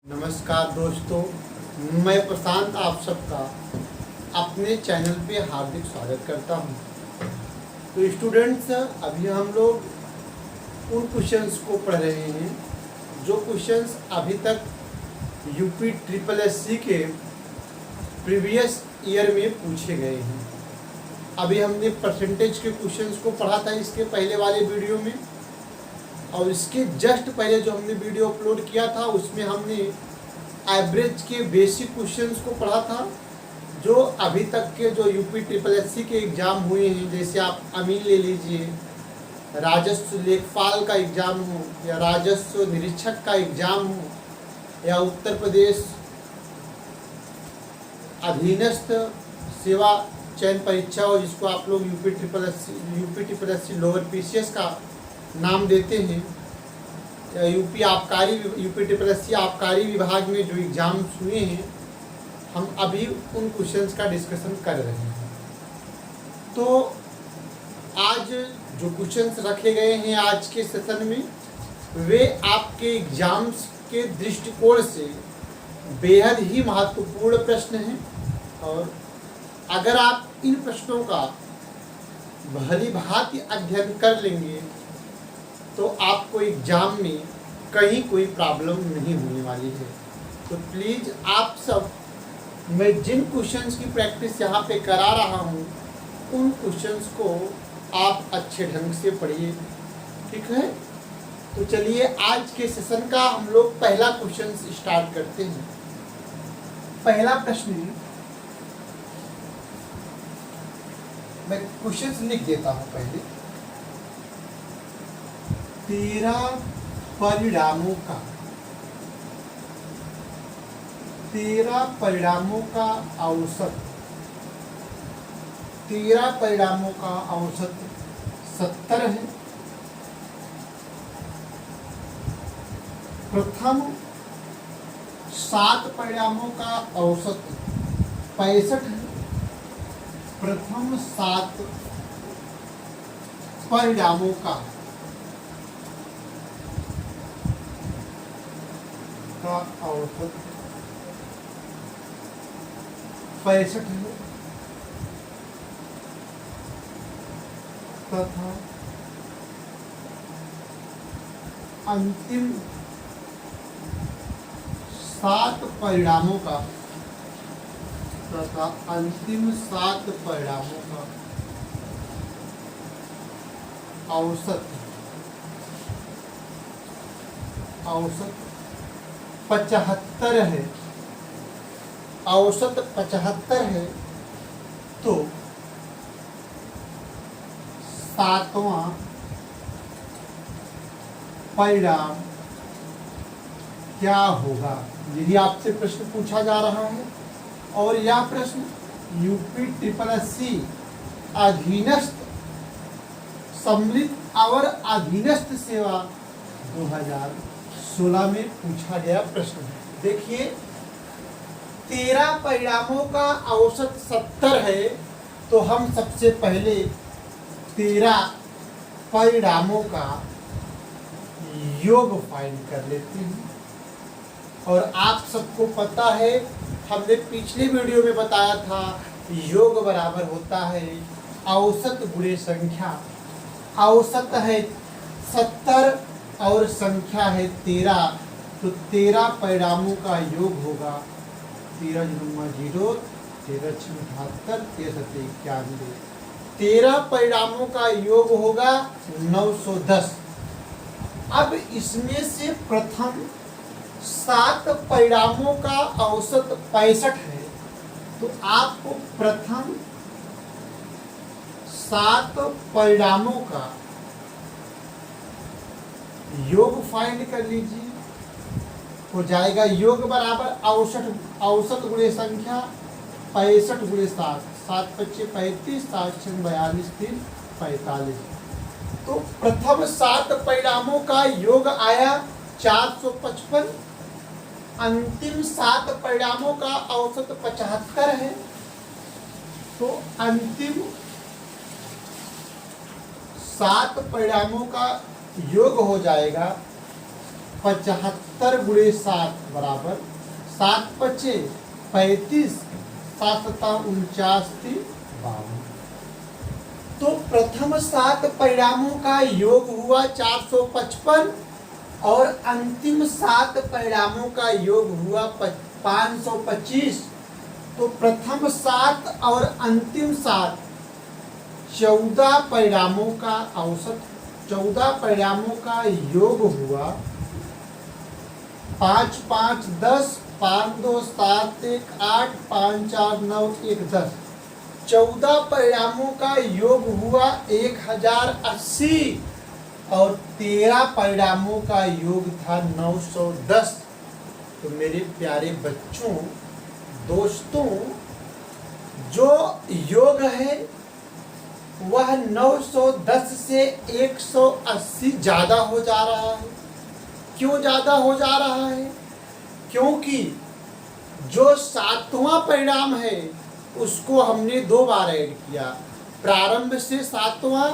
नमस्कार दोस्तों, मैं प्रशांत आप सबका अपने चैनल पे हार्दिक स्वागत करता हूं। तो स्टूडेंट्स, अभी हम लोग उन क्वेश्चंस को पढ़ रहे हैं जो क्वेश्चंस अभी तक यूपी ट्रिपल एससी के प्रीवियस ईयर में पूछे गए हैं। अभी हमने परसेंटेज के क्वेश्चंस को पढ़ा था इसके पहले वाले वीडियो में, और इसके जस्ट पहले जो हमने वीडियो अपलोड किया था उसमें हमने एवरेज के बेसिक क्वेश्चंस को पढ़ा था, जो अभी तक के जो यूपी ट्रिपल एससी के एग्ज़ाम हुए हैं। जैसे आप अमीन ले लीजिए, राजस्व लेखपाल का एग्ज़ाम हो, या राजस्व निरीक्षक का एग्ज़ाम हो, या उत्तर प्रदेश अधीनस्थ सेवा चयन परीक्षा हो, जिसको आप लोग UP triple SC lower PCS का नाम देते हैं, यूपी ट्रिपल एससी आबकारी विभाग में जो एग्ज़ाम्स हुए हैं, हम अभी उन क्वेश्चंस का डिस्कशन कर रहे हैं। तो आज जो क्वेश्चंस रखे गए हैं आज के सेशन में, वे आपके एग्ज़ाम्स के दृष्टिकोण से बेहद ही महत्वपूर्ण प्रश्न हैं, और अगर आप इन प्रश्नों का भली भांति अध्ययन कर लेंगे तो आपको एग्ज़ाम में कहीं कोई प्रॉब्लम नहीं होने वाली है। तो प्लीज़ आप सब, मैं जिन क्वेश्चंस की प्रैक्टिस यहाँ पे करा रहा हूँ उन क्वेश्चंस को आप अच्छे ढंग से पढ़िए, ठीक है। तो चलिए आज के सेशन का हम लोग पहला क्वेश्चन स्टार्ट करते हैं। पहला प्रश्न, मैं क्वेश्चंस लिख देता हूँ पहले। 13 परिणामों का औसत 70 है। प्रथम 7 परिणामों का औसत 65 है। प्रथम 7 परिणामों का औसत 65 है, तथा अंतिम 7 परिणामों का औसत 75 है। औसत 75 है, तो 7वां परिणाम क्या होगा, यही आपसे प्रश्न पूछा जा रहा है। और यह प्रश्न यूपी ट्रिपल एससी अधीनस्थ सम्मिलित और अधीनस्थ सेवा 2016 में पूछा गया प्रश्न है। देखिए, 13 परिणामों का औसत 70 है, तो हम सबसे पहले 13 परिणामों का योग फाइंड कर लेते हैं। और आप सबको पता है, हमने पिछले वीडियो में बताया था, योग बराबर होता है औसत गुणे संख्या। औसत है 70 और संख्या है 13, तो 13 परिणामों का योग होगा 13 जुम्मा 0, 13 6 78, 13 7 91। 13 परिणामों का योग होगा 910। अब इसमें से प्रथम 7 परिणामों का औसत 65 है, तो आपको प्रथम 7 परिणामों का योग फाइंड कर लीजिए। हो जाएगा योग बराबर औसत गुणे संख्या 65 गुणे 7, 7 5 35, 7 6 42, 3 45। तो प्रथम 7 परिणामों का योग आया 455। अंतिम 7 परिणामों का औसत 75 है, तो अंतिम 7 परिणामों का योग हो जाएगा 75 70 गुणे 7 बराबर 7 पचे 35, 7 सता 49 थी 52। तो प्रथम 7 परिणामों का योग हुआ 455 और अंतिम 7 परिणामों का योग हुआ 525। तो प्रथम 7 और अंतिम 7 14 परिणामों का औसत, 14 परिणामों का योग हुआ 5 5 10, 5 2 7 1 8, 5 4 9 1 10। 14 परिणामों का योग हुआ 1080 और 13 परिणामों का योग था 910। तो मेरे प्यारे बच्चों, दोस्तों, जो योग है वह 910 से 180 ज्यादा हो जा रहा है। क्यों ज्यादा हो जा रहा है? क्योंकि जो 7वां परिणाम है उसको हमने 2 बार ऐड किया, प्रारंभ से 7वां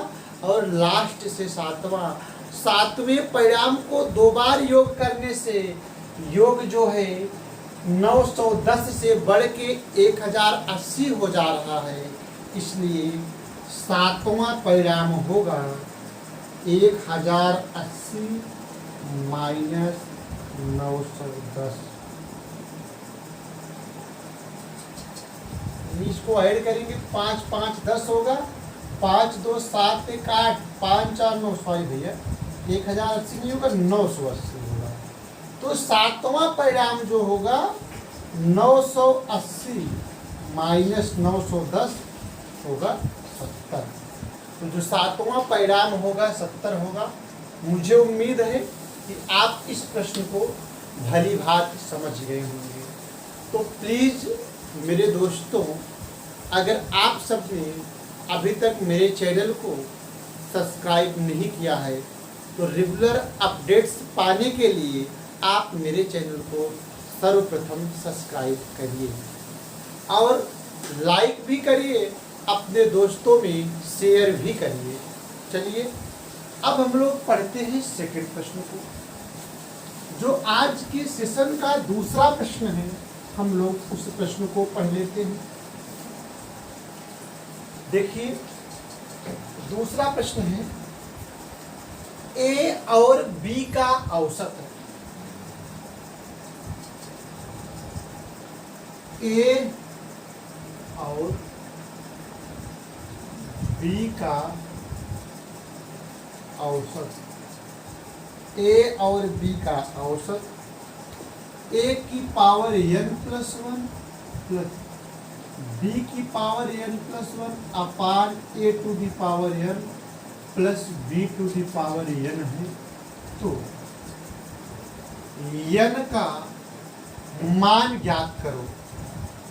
और लास्ट से 7वां। 7वें परिणाम को 2 बार योग करने से योग जो है 910 से बढ़ के 1080 हो जा रहा है। इसलिए 7वां परिणाम होगा 1080 माइनस 910। इसको ऐड करेंगे 5 5 10 होगा, 5 2 7 1 8, 5 4 9, सॉरी भैया 1080 नहीं होगा, 980 होगा। तो 7वां परिणाम जो होगा 980 माइनस 910 होगा 70। तो जो 7वां परिणाम होगा 70 होगा। मुझे उम्मीद है कि आप इस प्रश्न को भली भांति समझ गए होंगे। तो प्लीज़ मेरे दोस्तों, अगर आप सबने अभी तक मेरे चैनल को सब्सक्राइब नहीं किया है तो रेगुलर अपडेट्स पाने के लिए आप मेरे चैनल को सर्वप्रथम सब्सक्राइब करिए और लाइक भी करिए, अपने दोस्तों में शेयर भी करिए। चलिए अब हम लोग पढ़ते हैं सेकंड प्रश्न को, जो आज के सेशन का दूसरा प्रश्न है। हम लोग उस प्रश्न को पढ़ लेते हैं। देखिए दूसरा प्रश्न है, ए और बी का औसत है। ए और बी का औसत, ए और बी का औसत ए की power n plus 1 plus B की power n plus 1 upon A to the power n plus B to the power n है। तो n का मान ज्ञात करो,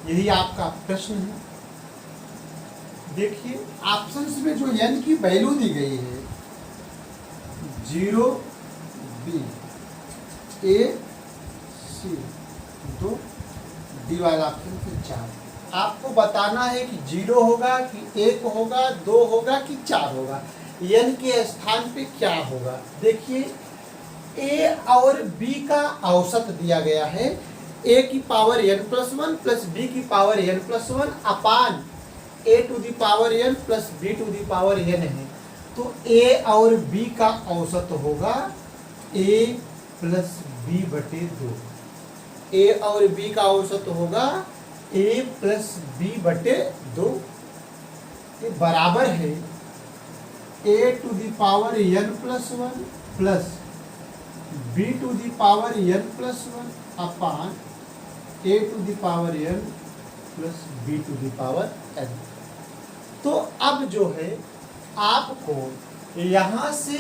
यही आपका प्रश्न है। देखिए ऑप्शंस में जो n की वैल्यू दी गई है 0 बी ए सी 2 डी वाला ऑप्शन फिर 4। आपको बताना है कि 0 होगा कि 1 होगा, 2 होगा कि 4 होगा, n के स्थान पे क्या होगा। देखिए a और b का औसत दिया गया है, a की power n plus 1 plus b की power n plus 1 upon a to the power n plus b to the power n है। तो a और b का औसत होगा a प्लस b बटे 2। a और b का औसत होगा a प्लस b बटे 2। ये बराबर है a to the power n plus 1 plus b to the power n plus 1 upon a to the power n plus b to the power n। तो अब जो है आपको यहाँ से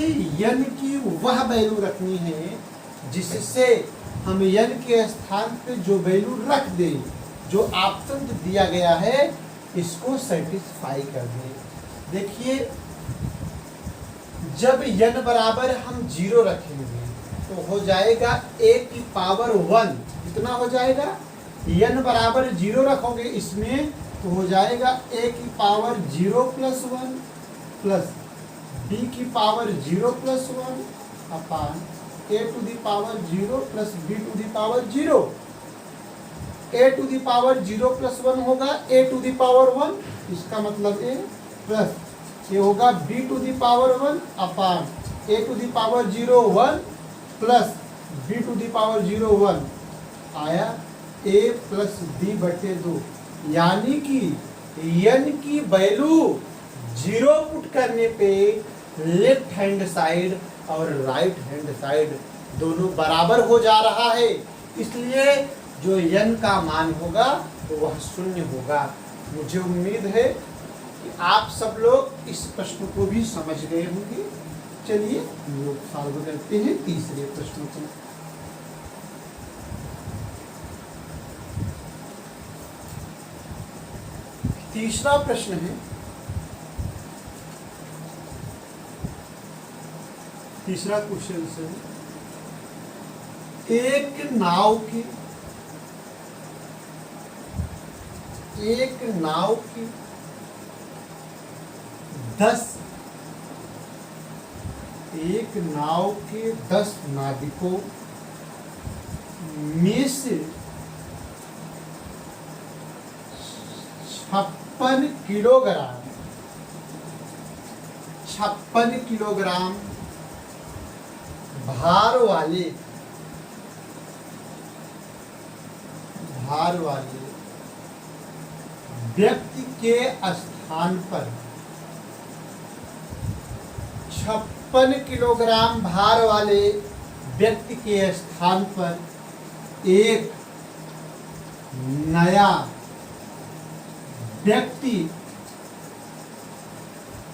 n की वह वैल्यू रखनी है जिससे हम n के स्थान पे जो वैल्यू रख दें, जो ऑप्शन दिया गया है इसको सेटिस्फाई कर दें। देखिए जब n बराबर हम 0 रखेंगे तो हो जाएगा a की पावर 1। कितना हो जाएगा? n बराबर 0 रखोगे इसमें तो हो जाएगा a की पावर 0 प्लस 1 प्लस b की power 0 plus 1 upon a to the power 0 plus b to the power 0। a to the power 0 plus 1 होगा a टू द पावर 1, इसका मतलब a प्लस ये होगा b to the power 1 upon a to the power 0 1 plus b to the power 0 1 आया a plus b बटे 2। यानी कि n की वैल्यू 0 पुट करने पे लेफ्ट हैंड साइड और राइट हैंड साइड दोनों बराबर हो जा रहा है, इसलिए जो n का मान होगा वह 0 होगा। मुझे उम्मीद है कि आप सब लोग इस प्रश्न को भी समझ गए होंगे। चलिए हम लोग सॉल्व करते हैं तीसरे प्रश्न को। तीसरा प्रश्न है, तीसरा क्वेश्चन है, एक नाव की 10 नाविकों में से 56 किलोग्राम भार वाले व्यक्ति के स्थान पर 56 किलोग्राम भार वाले व्यक्ति के स्थान पर एक नया व्यक्ति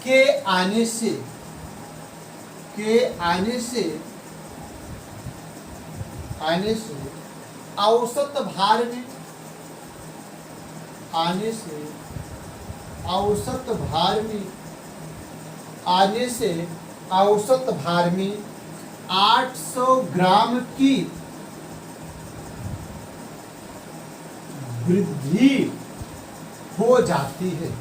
के आने से औसत भार में औसत भार में 800 ग्राम की वृद्धि हो जाती है।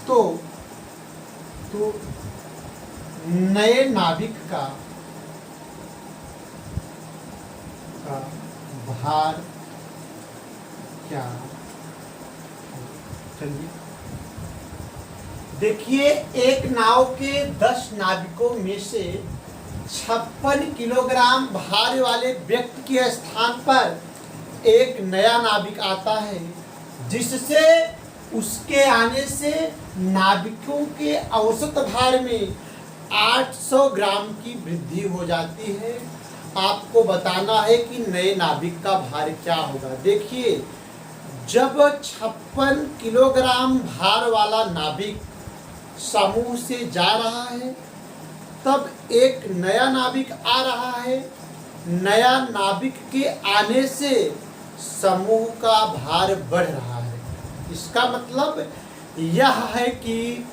तो नए नाविक का भार क्या? चलिए देखिए, एक नाव के 10 नाविकों में से 56 किलोग्राम भार वाले व्यक्ति के स्थान पर एक नया नाविक आता है, जिससे उसके आने से नाविकों के औसत भार में 800 ग्राम की वृद्धि हो जाती है। आपको बताना है कि नए नाविक का भार क्या होगा। देखिए, जब 56 किलोग्राम भार वाला नाविक समूह से जा रहा है, तब एक नया नाविक आ रहा है। नया नाविक के आने से समूह का भार बढ़ रहा है। इसका मतलब यह है कि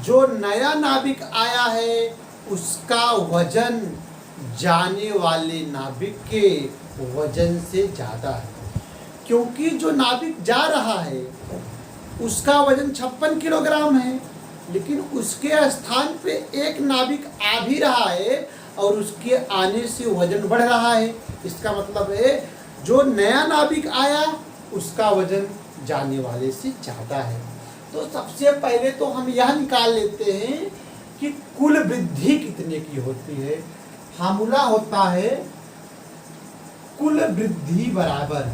जो नया नाविक आया है उसका वजन जाने वाले नाविक के वजन से ज़्यादा है, क्योंकि जो नाविक जा रहा है उसका वजन 56 किलोग्राम है, लेकिन उसके स्थान पे एक नाविक आ भी रहा है और उसके आने से वजन बढ़ रहा है। इसका मतलब है जो नया नाविक आया उसका वजन जाने वाले से ज़्यादा है। तो सबसे पहले तो हम यह निकाल लेते हैं कि कुल वृद्धि कितने की होती है। फार्मूला होता है कुल वृद्धि बराबर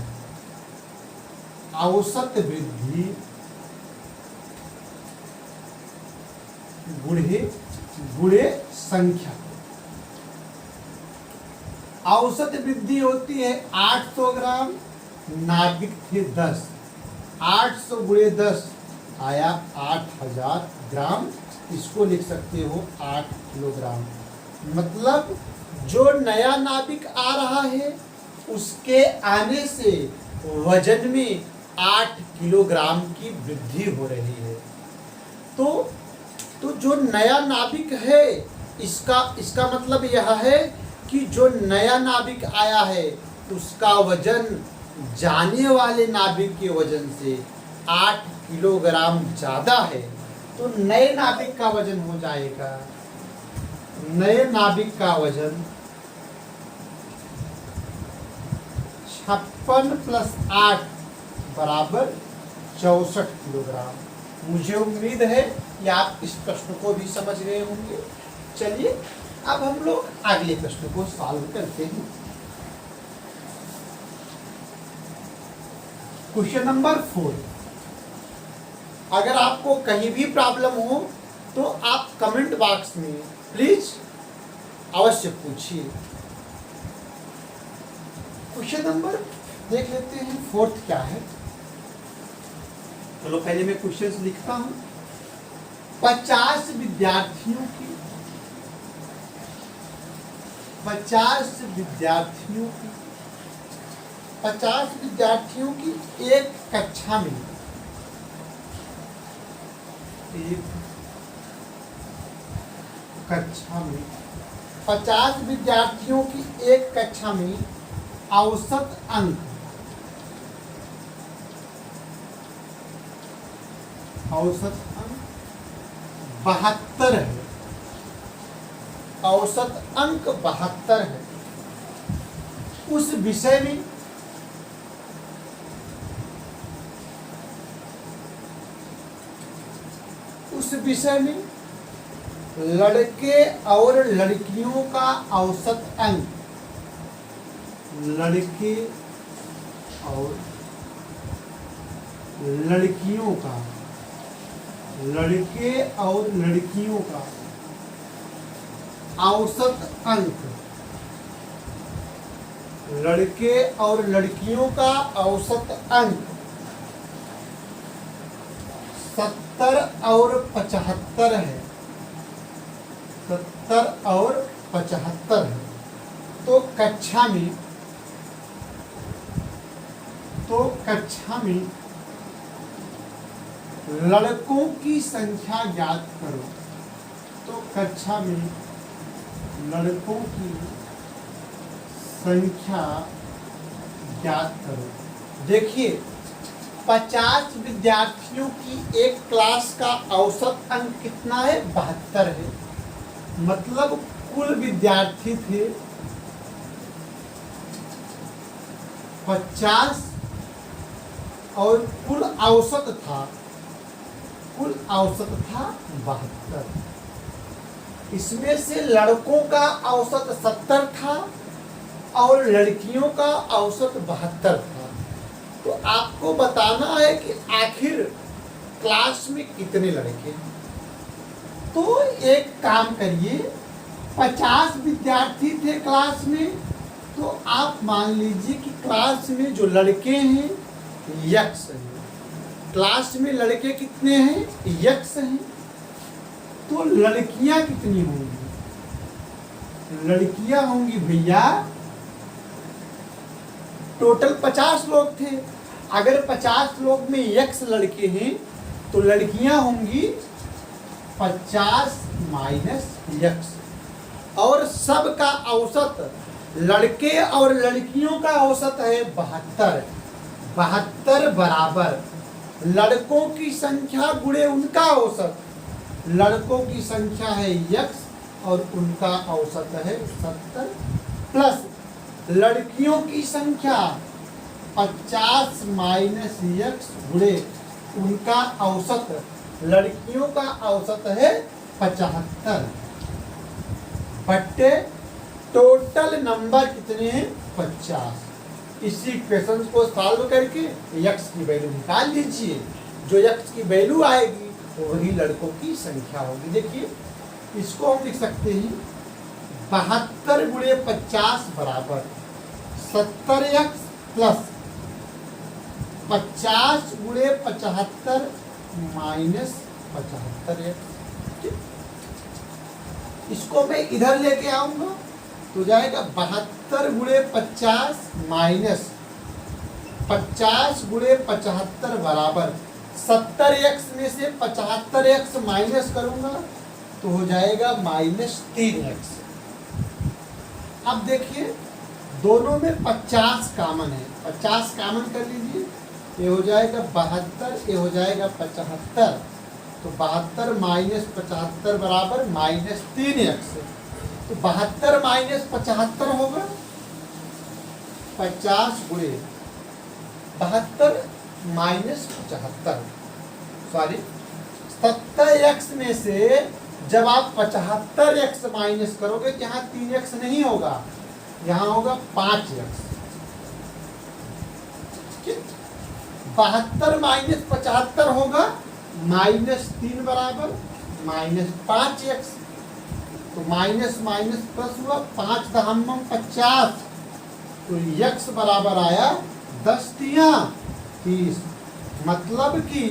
औसत वृद्धि गुणे संख्या। औसत वृद्धि होती है 800 ग्राम, नाविक थे 10, 800 गुणे 10 आया 8000 ग्राम। इसको लिख सकते हो 8 किलोग्राम। मतलब जो नया नाविक आ रहा है उसके आने से वजन में 8 किलोग्राम की वृद्धि हो रही है। तो जो नया नाविक है इसका मतलब यह है कि जो नया नाविक आया है उसका वजन जाने वाले नाविक के वजन से 8 किलोग्राम ज़्यादा है। तो नए नाभिक का वजन हो जाएगा, नए नाभिक का वजन 56 + 8 = 64 किलोग्राम। मुझे उम्मीद है कि आप इस प्रश्न को भी समझ गए होंगे। चलिए अब हम लोग अगले प्रश्न को सॉल्व करते हैं। Question number 4। अगर आपको कहीं भी प्रॉब्लम हो तो आप कमेंट बॉक्स में प्लीज अवश्य पूछिए। क्वेश्चन नंबर देख लेते हैं 4 क्या है। चलो पहले मैं क्वेश्चन लिखता हूं। 50 विद्यार्थियों की 50 विद्यार्थियों की एक कक्षा में एक कक्षा में 50 विद्यार्थियों की एक कक्षा में औसत अंक 72 है। औसत अंक 72 है। उस विषय में लड़के और लड़कियों का औसत अंक, लड़के और लड़कियों का औसत अंक, लड़के और लड़कियों का औसत अंक 70 और 75 है। 70 और 75 है। तो कक्षा में लड़कों की संख्या ज्ञात करो। तो कक्षा में लड़कों की संख्या ज्ञात करो। देखिए 50 विद्यार्थियों की एक क्लास का औसत अंक कितना है? 72 है। मतलब कुल विद्यार्थी थे 50 और कुल औसत था 72। इसमें से लड़कों का औसत 70 था और लड़कियों का औसत 72 था। तो आपको बताना है कि आखिर क्लास में कितने लड़के हैं। तो एक काम करिए, 50 विद्यार्थी थे क्लास में, तो आप मान लीजिए कि क्लास में जो लड़के हैं यक्स हैं। क्लास में लड़के कितने हैं? यक्स हैं। तो लड़कियां कितनी होंगी? लड़कियां होंगी भैया, टोटल 50 लोग थे। अगर 50 लोग में यक्स लड़के हैं तो लड़कियां होंगी 50 - यक्स। और सबका औसत, लड़के और लड़कियों का औसत है 72। 72 बराबर लड़कों की संख्या गुणे उनका औसत। लड़कों की संख्या है यक्स और उनका औसत है 70 प्लस लड़कियों की संख्या 50 - यक्स गुणे उनका औसत। लड़कियों का औसत है 75 बट्टे टोटल नंबर कितने हैं? 50। इसी क्वेश्चन को सॉल्व करके यक्स की वैल्यू निकाल लीजिए। जो यक्स की वैल्यू आएगी वही लड़कों की संख्या होगी। देखिए इसको हम लिख सकते हैं 72 × 50 बराबर 70 यक्स प्लस 50 × 75 माइनस 75 यक्स। इसको मैं इधर लेके आऊंगा तो जाएगा 72 × 50 माइनस 50 × 75 बराबर 70 एक्स में से 75 एक्स माइनस करूंगा तो हो जाएगा -3 एक्स। अब देखिए दोनों में 50 कॉमन है, 50 कॉमन कर लीजिए। ये हो जाएगा 72, ये हो जाएगा 75 तो 72 माइनस 75 बराबर -3x। तो 72 माइनस 75 होगा 50 गुणे 72 माइनस 75, सॉरी 70x में से जब आप 75x माइनस करोगे तो यहाँ 3x नहीं होगा, यहाँ होगा 5x। 72 माइनस 75 होगा -3 बराबर -5x। तो माइनस माइनस प्लस हुआ, 5 दहम 50, तो x बराबर आया 10 तिया 30। मतलब कि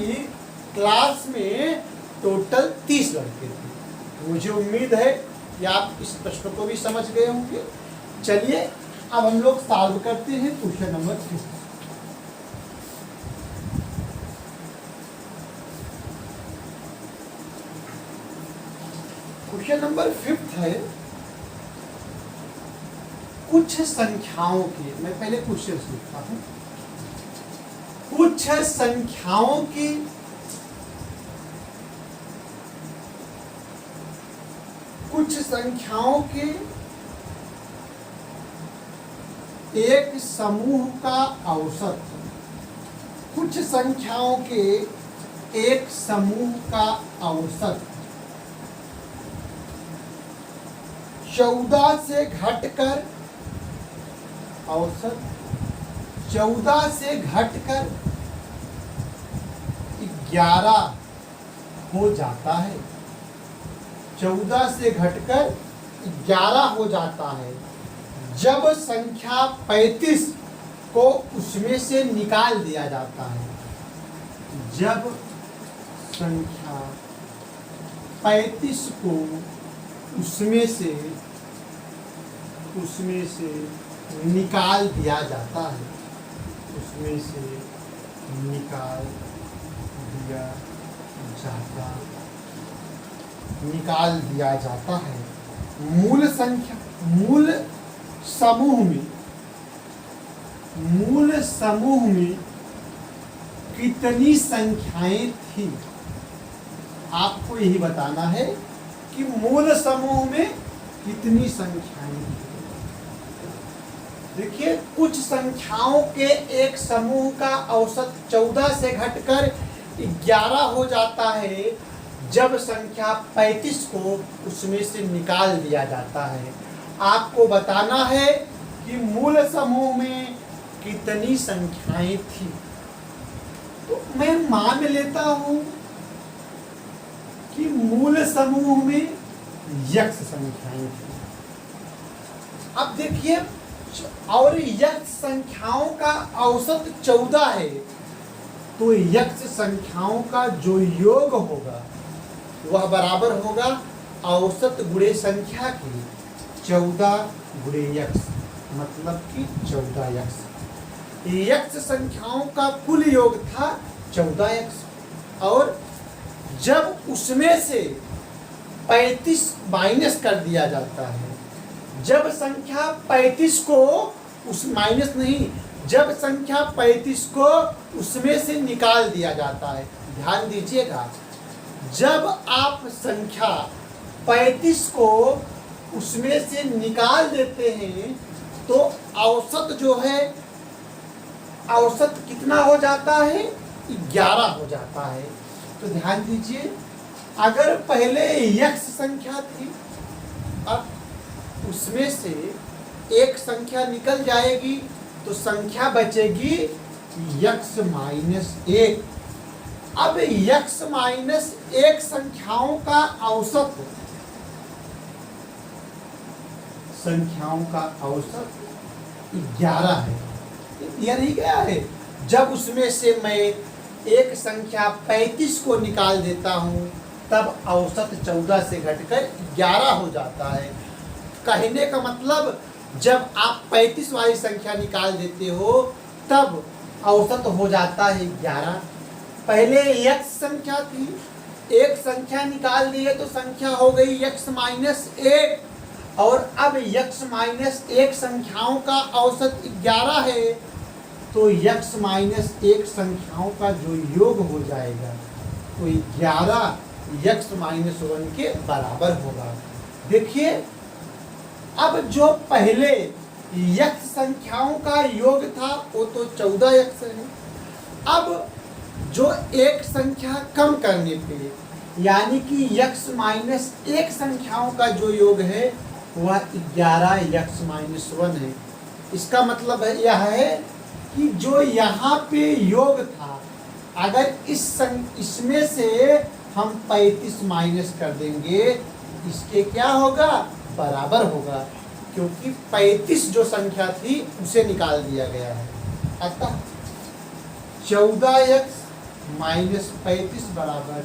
क्लास में टोटल 30 लड़के थे। मुझे उम्मीद है कि आप इस प्रश्न को भी समझ गए होंगे। चलिए अब हम लोग सॉल्व करते हैं क्वेश्चन नंबर 5। क्वेश्चन नंबर 5 है कुछ संख्याओं की, मैं पहले क्वेश्चन लिखता हूं। कुछ संख्याओं की एक समूह का औसत, कुछ संख्याओं के एक समूह का औसत 14 से घटकर, औसत 14 से घटकर 11 हो जाता है। 14 से घटकर 11 हो जाता है जब संख्या 35 को उसमें से निकाल दिया जाता है। जब संख्या 35 को उसमें से निकाल दिया जाता है, उसमें से निकाल दिया जाता है। मूल समूह में कितनी संख्याएं थी, आपको यही बताना है कि मूल समूह में कितनी संख्याएं थी। देखिए कुछ संख्याओं के एक समूह का औसत 14 से घटकर 11 हो जाता है जब संख्या 35 को उसमें से निकाल दिया जाता है। आपको बताना है कि मूल समूह में कितनी संख्याएं थी। तो मैं मान लेता हूं कि मूल समूह में x संख्याएं थी। अब देखिए और x संख्याओं का औसत 14 है, तो x संख्याओं का जो योग होगा वह बराबर होगा औसत गुणे संख्या की 14 गुणे x, मतलब कि 14x। x संख्याओं का कुल योग था 14x और जब उसमें से 35 माइनस कर दिया जाता है, जब संख्या 35 को उस माइनस नहीं, जब संख्या 35 को उसमें से निकाल दिया जाता है। ध्यान दीजिएगा, जब आप संख्या 35 को उसमें से निकाल देते हैं तो औसत जो है, औसत कितना हो जाता है 11 हो जाता है। तो ध्यान दीजिए, अगर पहले x संख्या थी, अब उसमें से एक संख्या निकल जाएगी तो संख्या बचेगी x माइनस 1। अब x माइनस 1 संख्याओं का औसत, संख्याओं का औसत 11 है। यह नहीं गया है, जब उसमें से मैं एक संख्या 35 को निकाल देता हूं तब औसत 14 से घटकर 11 हो जाता है। कहने का मतलब जब आप 35 वाली संख्या निकाल देते हो तब औसत हो जाता है 11। पहले x संख्या थी, एक संख्या निकाल दिए तो संख्या हो गई x माइनस 1 और अब x माइनस 1 संख्याओं का औसत 11 है, तो x माइनस 1 संख्याओं का जो योग हो जाएगा तो 11x-1 के बराबर होगा। देखिए, अब जो पहले x संख्याओं का योग था वो तो 14x है। अब जो एक संख्या कम करने पे यानी कि x-1 संख्याओं का जो योग है वह 11x-1 है। इसका मतलब यह है कि जो यहाँ पे योग था, अगर इसमें से हम 35 माइनस कर देंगे, इसके क्या होगा, बराबर होगा, क्योंकि 35 जो संख्या थी उसे निकाल दिया गया है। अतः 14x-35 बराबर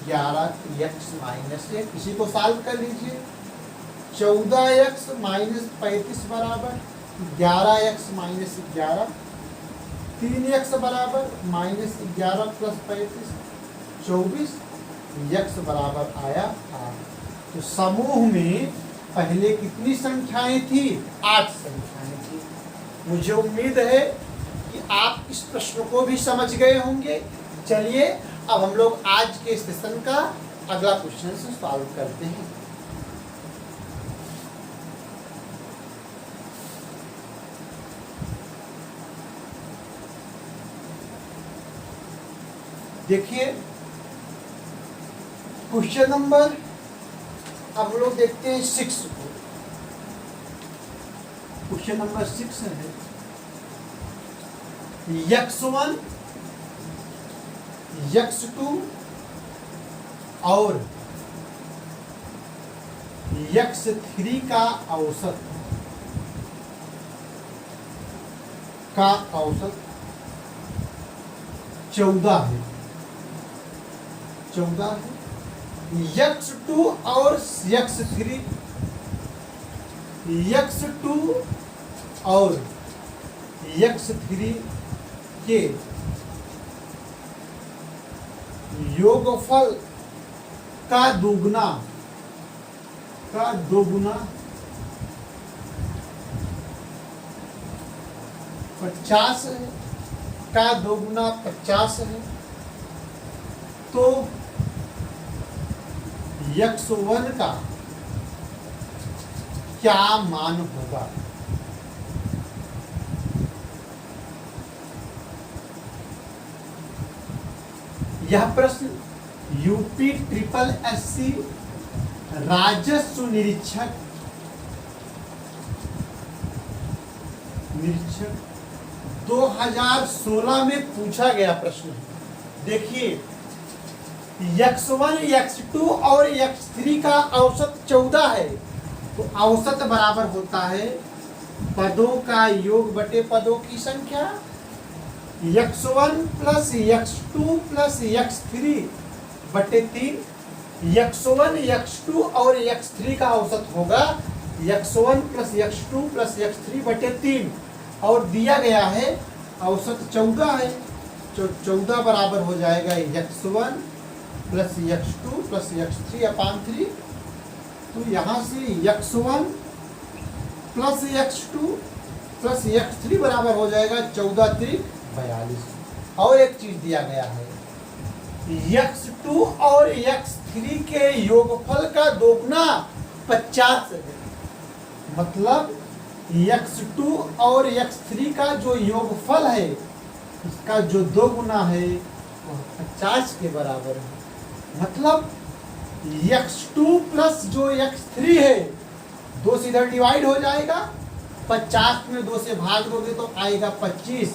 11x-1। इसी को सॉल्व कर लीजिए। 14x-35 बराबर 11x-11, 3x बराबर -11 + 35 24, x बराबर आया 8। तो समूह में पहले कितनी संख्याएं थी, 8 संख्याएं थी। मुझे उम्मीद है कि आप इस प्रश्न को भी समझ गए होंगे। चलिए अब हम लोग आज के सेशन का अगला क्वेश्चन सॉल्व करते हैं। देखिए क्वेश्चन नंबर, अब हम लोग देखते हैं 6 को। क्वेश्चन नंबर 6 है x1, x2 और x3 का औसत 14 है। x2 और x3 के योगफल का दोगुना 50 है, का दोगुना 50 है। तो x1 का क्या मान होगा? यह प्रश्न यूपी SSSC राजस्व निरीक्षक 2016 में पूछा गया प्रश्न है। देखिए, x1, x2 और x3 का औसत 14 है, तो औसत बराबर होता है पदों का योग बटे पदों की संख्या। x1 + x2 + x3 बटे 3। x1, x2 और x3 का औसत होगा x1 + x2 + x3 बटे 3, और दिया गया है औसत 14 है, तो 14 बराबर हो जाएगा x1 + x2 + x3/3। तो यहाँ से x1 + x2 + x3 बराबर हो जाएगा 14 × 3 = 42। और एक चीज दिया गया है, x2 और x3 के योगफल का दोगुना 50 है। मतलब x2 और x3 का जो योगफल है, इसका जो दोगुना है वह 50 के बराबर है। मतलब x2 प्लस जो x3 है, 2 से इधर डिवाइड हो जाएगा, 50 में 2 से भाग दोगे तो आएगा 25।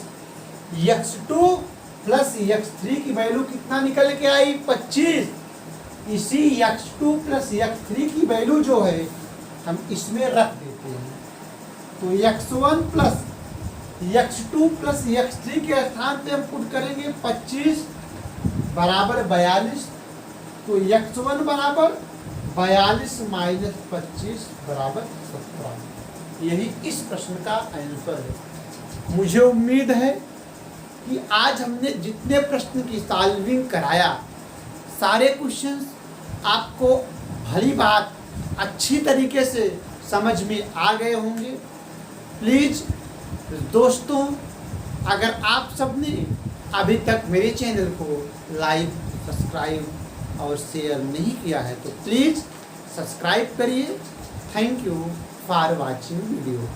x2 प्लस x3 की वैल्यू कितना निकल के आई? 25। इसी x2 प्लस x3 की वैल्यू जो है हम इसमें रख देते हैं, तो x1 plus x2 plus x3 के स्थान पे हम पुट करेंगे 25 बराबर 42। तो x1 बराबर 42 - 25 बराबर 17। यही इस प्रश्न का आंसर है। मुझे उम्मीद है कि आज हमने जितने प्रश्न की सॉल्विंग कराया, सारे क्वेश्चंस आपको भली बात अच्छी तरीके से समझ में आ गए होंगे। प्लीज़ दोस्तों, अगर आप सबने अभी तक मेरे चैनल को लाइक, सब्सक्राइब और शेयर नहीं किया है तो प्लीज़ सब्सक्राइब करिए। Thank you for watching video.